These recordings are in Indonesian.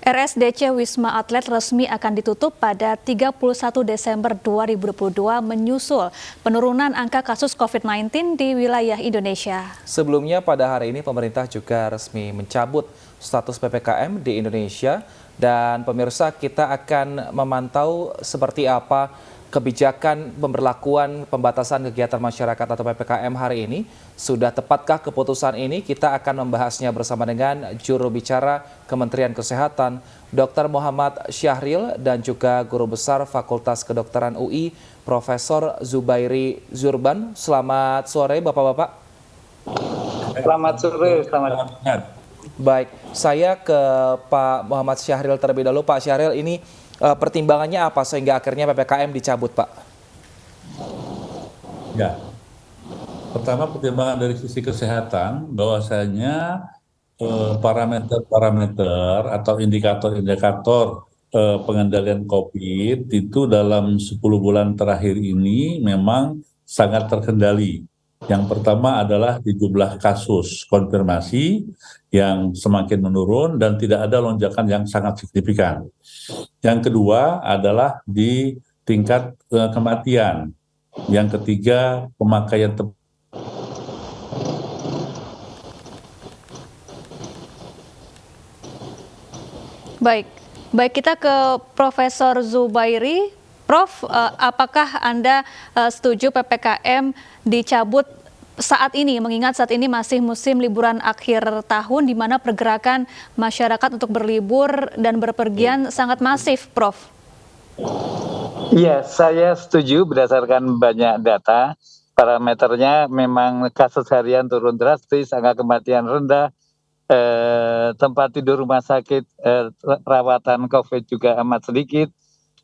RSDC Wisma Atlet resmi akan ditutup pada 31 Desember 2022 menyusul penurunan angka kasus COVID-19 di wilayah Indonesia. Sebelumnya pada hari ini pemerintah juga resmi mencabut status PPKM di Indonesia dan pemirsa kita akan memantau seperti apa kebijakan pemberlakuan pembatasan kegiatan masyarakat atau PPKM hari ini. Sudah tepatkah keputusan ini? Kita akan membahasnya bersama dengan juru bicara Kementerian Kesehatan, Dr. Muhammad Syahril, dan juga Guru Besar Fakultas Kedokteran UI, Profesor Zubairi Zurban. Selamat sore Bapak-Bapak. Selamat sore, selamat. Baik, saya ke Pak Muhammad Syahril terlebih dahulu. Pak Syahril, ini pertimbangannya apa sehingga akhirnya PPKM dicabut, Pak? Ya, pertama pertimbangan dari sisi kesehatan bahwasanya parameter-parameter atau indikator-indikator pengendalian COVID itu dalam 10 bulan terakhir ini memang sangat terkendali. Yang pertama adalah di jumlah kasus konfirmasi yang semakin menurun dan tidak ada lonjakan yang sangat signifikan. Yang kedua adalah di tingkat kematian. Yang ketiga, pemakaian Baik kita ke Profesor Zubairi. Prof, apakah Anda setuju PPKM dicabut saat ini, mengingat saat ini masih musim liburan akhir tahun di mana pergerakan masyarakat untuk berlibur dan berpergian sangat masif, Prof? Iya, saya setuju berdasarkan banyak data. Parameternya memang kasus harian turun drastis, angka kematian rendah, tempat tidur rumah sakit, rawatan COVID juga amat sedikit,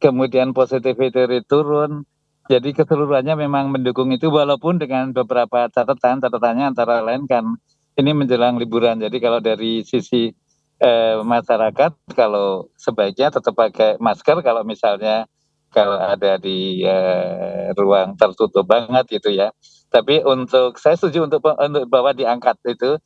kemudian positivity rate turun. Jadi keseluruhannya memang mendukung itu, walaupun dengan beberapa catatannya antara lain kan ini menjelang liburan. Jadi kalau dari sisi masyarakat, kalau sebaiknya tetap pakai masker kalau misalnya kalau ada di ruang tertutup banget gitu ya. Tapi saya setuju untuk bahwa diangkat itu.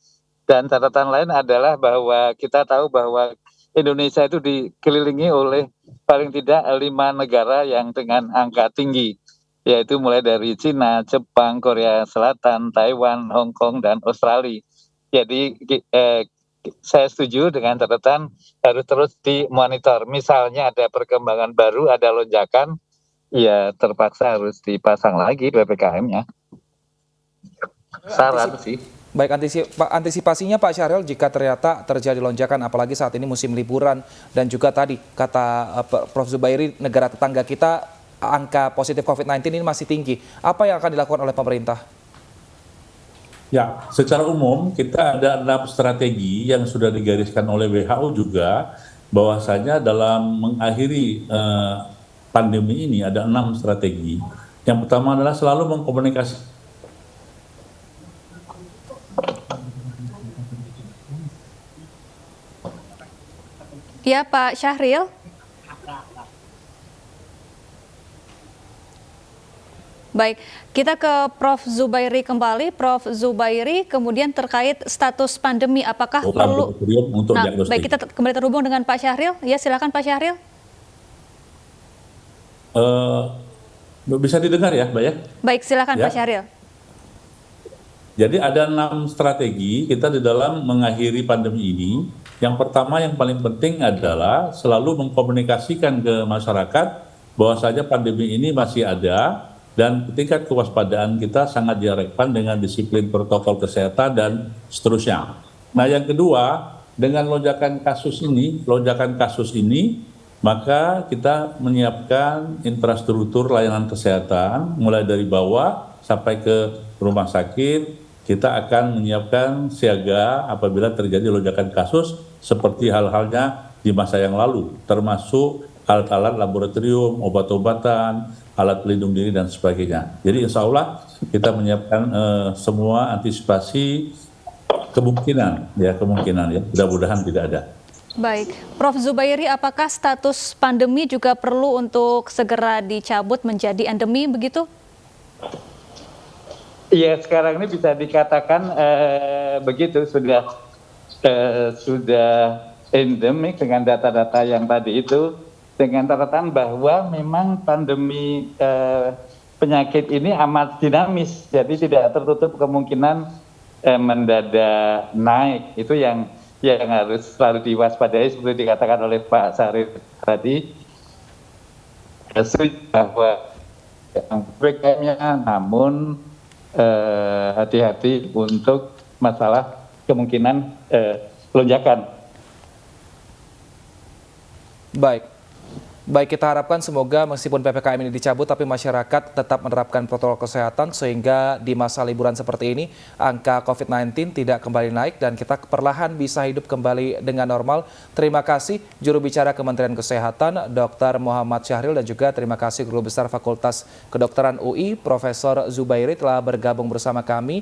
Dan catatan lain adalah bahwa kita tahu bahwa Indonesia itu dikelilingi oleh paling tidak 5 negara yang dengan angka tinggi, yaitu mulai dari Cina, Jepang, Korea Selatan, Taiwan, Hong Kong, dan Australia. Jadi saya setuju dengan catatan harus terus dimonitor. Misalnya ada perkembangan baru, ada lonjakan, ya terpaksa harus dipasang lagi PPKM-nya. Saran sih. Baik, antisipasinya Pak Syahril jika ternyata terjadi lonjakan, apalagi saat ini musim liburan, dan juga tadi kata Prof. Zubairi, negara tetangga kita angka positif COVID-19 ini masih tinggi. Apa yang akan dilakukan oleh pemerintah? Ya, secara umum kita ada 6 strategi yang sudah digariskan oleh WHO juga, bahwasanya dalam mengakhiri pandemi ini ada 6 strategi. Yang pertama adalah selalu mengkomunikasi. Ya, Pak Syahril. Baik, kita ke Prof. Zubairi kembali. Prof. Zubairi, kemudian terkait status pandemi, apakah perlu... Baik, kita kembali terhubung dengan Pak Syahril. Ya, silakan Pak Syahril. Bisa didengar ya, Mbak ya? Baik, silakan Pak Syahril. Jadi ada 6 strategi kita di dalam mengakhiri pandemi ini. Yang pertama yang paling penting adalah selalu mengkomunikasikan ke masyarakat bahwasanya pandemi ini masih ada dan tingkat kewaspadaan kita sangat diharapkan dengan disiplin protokol kesehatan dan seterusnya. Nah, yang kedua, dengan lonjakan kasus ini, maka kita menyiapkan infrastruktur layanan kesehatan mulai dari bawah sampai ke rumah sakit. Kita akan menyiapkan siaga apabila terjadi lonjakan kasus seperti hal-halnya di masa yang lalu, termasuk alat-alat laboratorium, obat-obatan, alat pelindung diri, dan sebagainya. Jadi insya Allah kita menyiapkan semua antisipasi kemungkinan ya, mudah-mudahan tidak ada. Baik, Prof. Zubairi, apakah status pandemi juga perlu untuk segera dicabut menjadi endemi begitu? Iya, sekarang ini bisa dikatakan begitu, sudah endemik dengan data-data yang tadi itu, dengan catatan bahwa memang pandemi penyakit ini amat dinamis, jadi tidak tertutup kemungkinan mendadak naik. Itu yang harus selalu diwaspadai seperti dikatakan oleh Pak Sarif tadi, bahwa PPKM-nya, namun hati-hati untuk masalah kemungkinan lonjakan. Baik, kita harapkan semoga meskipun PPKM ini dicabut, tapi masyarakat tetap menerapkan protokol kesehatan sehingga di masa liburan seperti ini angka COVID-19 tidak kembali naik dan kita perlahan bisa hidup kembali dengan normal. Terima kasih juru bicara Kementerian Kesehatan Dr. Muhammad Syahril dan juga terima kasih Guru Besar Fakultas Kedokteran UI Profesor Zubairi telah bergabung bersama kami